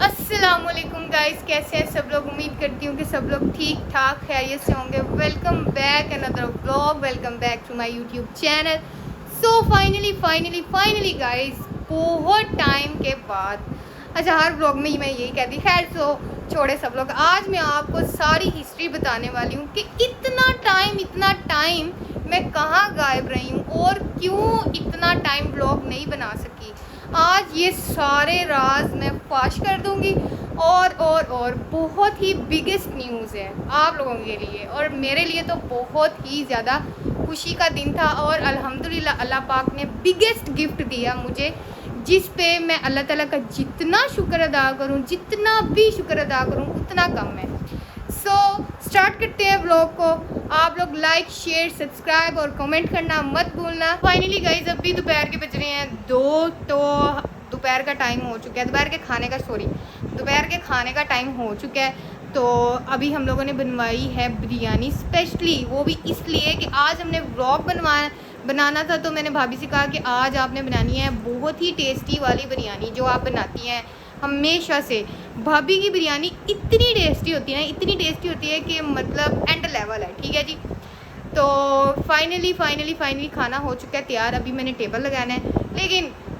अस्सलामुअलैकुम गाइस, कैसे हैं सब लोग। उम्मीद करती हूँ कि सब लोग ठीक ठाक खैरियत से होंगे। Welcome back another vlog, welcome back to my YouTube channel. So finally guys, बहुत टाइम के बाद, अच्छा हर व्लॉग में मैं यही कहती, खैर सो छोड़े सब लोग। आज मैं आपको सारी हिस्ट्री बताने वाली हूँ कि इतना टाइम मैं कहाँ गायब रही हूँ और क्यों इतना टाइम व्लॉग नहीं बना सकी। आज ये सारे राज मैं फाश कर दूंगी और बहुत ही बिगेस्ट न्यूज़ है आप लोगों के लिए और मेरे लिए तो बहुत ही ज़्यादा खुशी का दिन था। और अल्हम्दुलिल्लाह अल्लाह पाक ने बिगेस्ट गिफ्ट दिया मुझे, जिस पे मैं अल्लाह ताला का जितना शुक्र अदा करूं, जितना भी शुक्र अदा करूं उतना कम है। सो स्टार्ट करते हैं व्लॉग को। आप लोग लाइक शेयर सब्सक्राइब और कमेंट करना मत भूलना। फाइनली गाइस, अभी दोपहर के बज रहे हैं 2, तो दोपहर का टाइम हो चुका है, दोपहर के खाने का टाइम हो चुका है। तो अभी हम लोगों ने बनवाई है बिरयानी स्पेशली, वो भी इसलिए कि आज हमने व्लॉग बनाना था। तो मैंने भाभी से कहा कि आज आपने बनानी है बहुत ही टेस्टी वाली बिरयानी जो आप बनाती हैं हमेशा से। भाभी की बिरयानी इतनी टेस्टी होती है कि मतलब एंड लेवल है, ठीक है जी। तो फाइनली खाना हो चुका है तैयार। अभी मैंने टेबल लगाना है,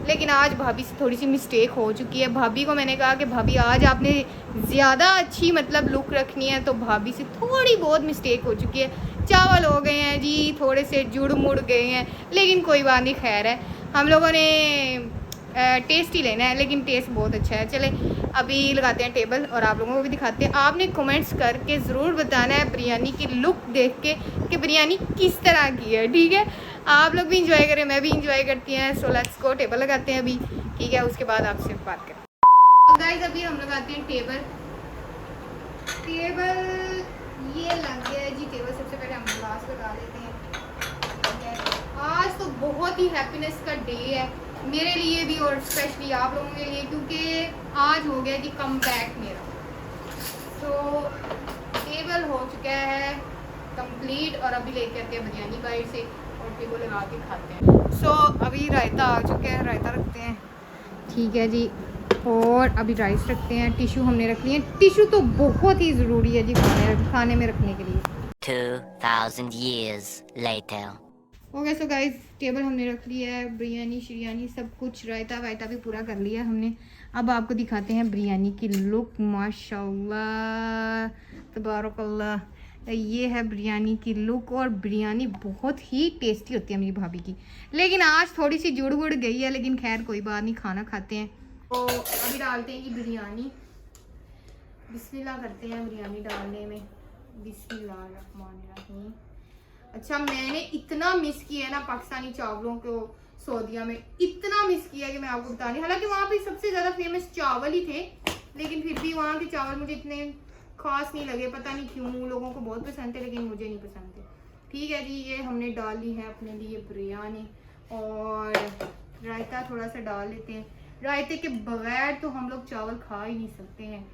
लेकिन आज भाभी से थोड़ी सी मिस्टेक हो चुकी है। भाभी को मैंने कहा कि भाभी आज आपने ज़्यादा अच्छी मतलब लुक रखनी है, तो भाभी से थोड़ी बहुत मिस्टेक हो चुकी है। चावल हो गए हैं जी, थोड़े से जुड़ मुड़ गए हैं, लेकिन कोई बात नहीं, खैर है। हम लोगों ने टेस्ट ही लेना है, लेकिन टेस्ट बहुत अच्छा है। चले अभी लगाते हैं टेबल और आप लोगों को भी दिखाते हैं। आपने कमेंट्स करके ज़रूर बताना है बिरयानी की लुक देख के कि बिरयानी किस तरह की है, ठीक है। आप लोग भी इंजॉय करें, मैं भी इंजॉय करती हैं। सो लेट्स गो, टेबल लगाते हैं अभी, ठीक है। उसके बाद आपसे बात करें। तो गाइस अभी हम लगाते हैं टेबल ये लग गया है जी टेबल। सबसे पहले हम ग्लास लगा लेते हैं, ठीक है। आज तो बहुत ही हैप्पीनेस का डे है मेरे लिए भी और स्पेशली आप लोगों के लिए, क्योंकि आज हो गया जी कम बैक मेरा। तो टेबल हो चुका है कंप्लीट और अभी लेके आते हैं बिरयानी बाहर से और टेबल लगा के खाते हैं। सो अभी रायता आ चुका है, रायता रखते हैं, ठीक है जी। और अभी राइस रखते हैं। टिशू हमने रख लिए, टिशू तो बहुत ही ज़रूरी है जी खाने में रखने के लिए। 2000 years later. Okay so guys, table हमने रख लिया है, बिरयानी शिरयानी सब कुछ, रायता वायता भी पूरा कर लिया हमने। अब आपको दिखाते हैं बिरयानी की लुक। माशाल्लाह तबारकल्लाह, ये है बिरयानी की लुक। और बिरयानी बहुत ही टेस्टी होती है मेरी भाभी की, लेकिन आज थोड़ी सी जुड़ वुड़ गई है, लेकिन खैर कोई बात नहीं, खाना खाते हैं। तो अभी डालते हैं कि बिरयानी, बिस्मिल्लाह करते हैं बिरयानी डालने में। बिस्मिल्लाहिर्रहमानिर्रहीम। अच्छा, मैंने इतना मिस किया है ना पाकिस्तानी चावलों को, सऊदीया में इतना मिस किया है कि मैं आपको बता नहीं। हालांकि वहाँ पे सबसे ज़्यादा फेमस चावल ही थे, लेकिन फिर भी वहाँ के चावल मुझे इतने खास नहीं लगे, पता नहीं क्यों। लोगों को बहुत पसंद थे लेकिन मुझे नहीं पसंद थे, ठीक है जी। ये हमने डाल ली है अपने लिए बिरयानी और रायता थोड़ा सा डाल लेते हैं। रायते के बगैर तो हम लोग चावल खा ही नहीं सकते हैं,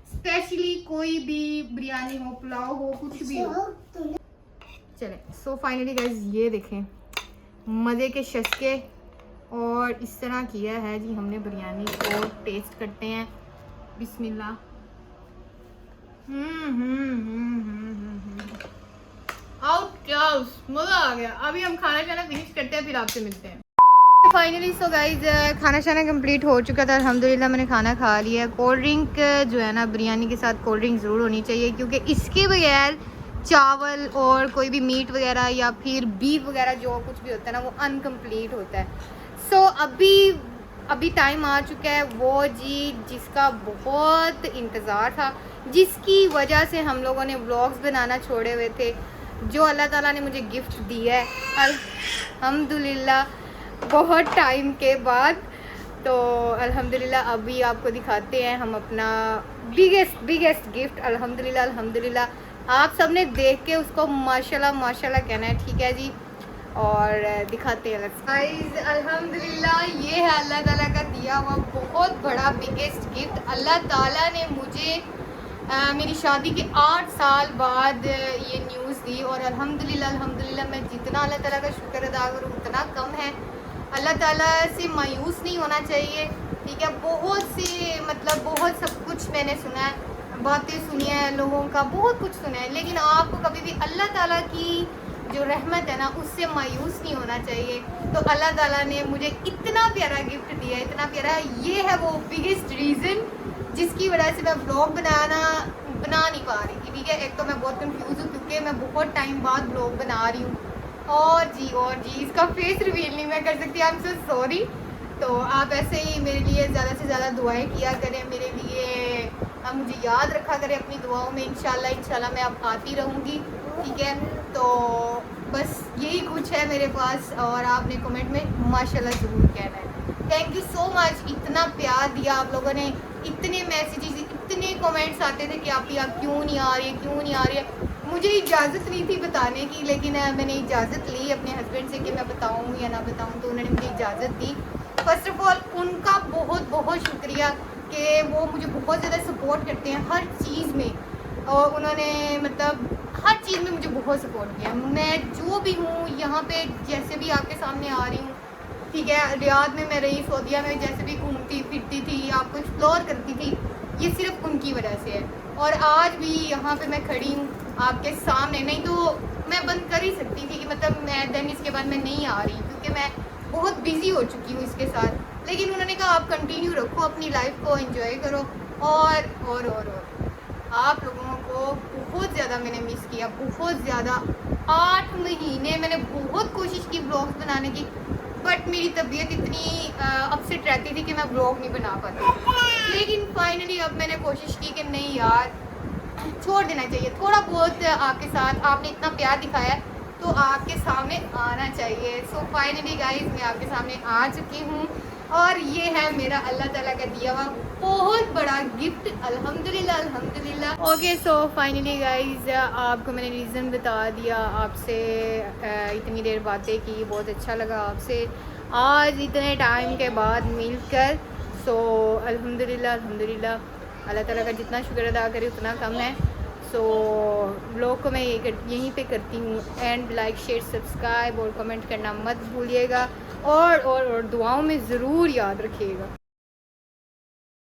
स्पेशली कोई भी बिरयानी हो, पुलाव हो, कुछ भी हो। चले सो फाइनली गाइस, ये देखें मज़े के शस्के और इस तरह किया है जी हमने बिरयानी को। टेस्ट करते हैं, बिस्मिल्लाह। आउट क्या मज़ा आ गया। अभी हम खाना शाना फिनिश करते हैं, फिर आपसे मिलते हैं। फाइनली सो गाइज, खाना शाना कंप्लीट हो चुका था अल्हम्दुलिल्लाह। मैंने खाना खा लिया। कोल्ड ड्रिंक जो है ना, बिरयानी के साथ कोल्ड ड्रिंक ज़रूर होनी चाहिए, क्योंकि इसके बगैर चावल और कोई भी मीट वगैरह या फिर बीफ वगैरह जो कुछ भी होता है ना, वो अनकम्प्लीट होता है। सो अभी अभी टाइम आ चुका है, वो जी जिसका बहुत इंतज़ार था, जिसकी वजह से हम लोगों ने व्लॉग्स बनाना छोड़े हुए थे, जो अल्लाह ताला ने मुझे गिफ्ट दिया है अल्हम्दुलिल्लाह बहुत टाइम के बाद। तो अल्हम्दुलिल्लाह अभी आपको दिखाते हैं हम अपना बिगेस्ट गिफ्ट। अल्हम्दुलिल्लाह आप सब ने देख के उसको माशाल्लाह माशाल्लाह कहना है, ठीक है जी। और दिखाते हैं गाइस, अल्हम्दुलिल्लाह ये है अल्लाह ताला का दिया हुआ बहुत बड़ा बिगेस्ट गिफ्ट। अल्लाह ताला ने मुझे मेरी शादी के 8 साल बाद ये न्यूज़ दी, और अल्हम्दुलिल्लाह मैं जितना अल्लाह ताला का शुक्र अदा करूँ उतना कम है। अल्लाह ताला से मायूस नहीं होना चाहिए, ठीक है। बहुत से मतलब बहुत सब कुछ मैंने सुना है, बातें सुनी है लोगों का, बहुत कुछ सुना है, लेकिन आपको कभी भी अल्लाह ताला की जो रहमत है ना उससे मायूस नहीं होना चाहिए। तो अल्लाह ताला ने मुझे इतना प्यारा गिफ्ट दिया, इतना प्यारा। ये है वो बिगेस्ट रीज़न जिसकी वजह से मैं व्लॉग बना नहीं पा रही थी, ठीक है। एक तो मैं बहुत कंफ्यूज हूँ क्योंकि मैं बहुत टाइम बाद व्लॉग बना रही हूँ, और जी इसका फेस रिवील नहीं मैं कर सकती, आई एम सो सॉरी। तो आप ऐसे ही मेरे लिए ज़्यादा से ज़्यादा दुआएं किया करें, मेरे लिए मुझे याद रखा करें अपनी दुआओं में। इंशाल्लाह मैं अब आती रहूँगी, ठीक है। तो बस यही कुछ है मेरे पास, और आपने कमेंट में माशाल्लाह ज़रूर कहना है। थैंक यू सो मच, इतना प्यार दिया आप लोगों ने, इतने मैसेजेस, इतने कमेंट्स आते थे कि आप क्यों नहीं आ रही है। मुझे इजाज़त नहीं थी बताने की, लेकिन मैंने इजाज़त ली अपने हस्बैंड से कि मैं बताऊँ या ना बताऊँ, तो उन्होंने मुझे इजाज़त दी। फ़र्स्ट ऑफ़ ऑल उनका बहुत बहुत शुक्रिया कि वो मुझे बहुत ज़्यादा सपोर्ट करते हैं हर चीज़ में, और उन्होंने मतलब हर चीज़ में मुझे बहुत सपोर्ट किया। मैं जो भी हूँ यहाँ पे, जैसे भी आपके सामने आ रही हूँ, ठीक है, रियाद में मैं रही, सऊदीया में जैसे भी घूमती फिरती थी, आपको एक्सप्लोर करती थी, ये सिर्फ उनकी वजह से है। और आज भी यहाँ पे मैं खड़ी हूँ आपके सामने, नहीं तो मैं बंद कर ही सकती थी कि मतलब मैं देन इसके बाद मैं नहीं आ रही, क्योंकि मैं बहुत बिज़ी हो चुकी हूँ इसके साथ। लेकिन उन्होंने कहा आप कंटिन्यू रखो, अपनी लाइफ को एंजॉय करो। और आप लोगों को बहुत ज़्यादा मैंने मिस किया, बहुत ज़्यादा। 8 महीने मैंने बहुत कोशिश की ब्लॉग्स बनाने की, बट मेरी तबीयत इतनी अपसेट रहती थी कि मैं ब्लॉग नहीं बना पाती। लेकिन फाइनली अब मैंने कोशिश की कि नहीं यार, छोड़ देना चाहिए, थोड़ा बहुत आपके साथ आपने इतना प्यार दिखाया है तो आपके सामने आना चाहिए। सो फाइनली गाइस मैं आपके सामने आ चुकी हूँ, और ये है मेरा अल्लाह ताला का दिया हुआ बहुत बड़ा गिफ्ट। अल्हम्दुलिल्लाह। ओके, सो फाइनली गाइस आपको मैंने रीज़न बता दिया, आपसे इतनी देर बातें की, बहुत अच्छा लगा आपसे आज इतने टाइम के बाद मिलकर। सो अल्हम्दुलिल्लाह अल्लाह ताला का जितना शुक्र अदा करे उतना कम है। सो ब्लॉग को मैं यहीं पे करती हूँ एंड। लाइक शेयर सब्सक्राइब और कमेंट करना मत भूलिएगा, और दुआओं में ज़रूर याद रखिएगा।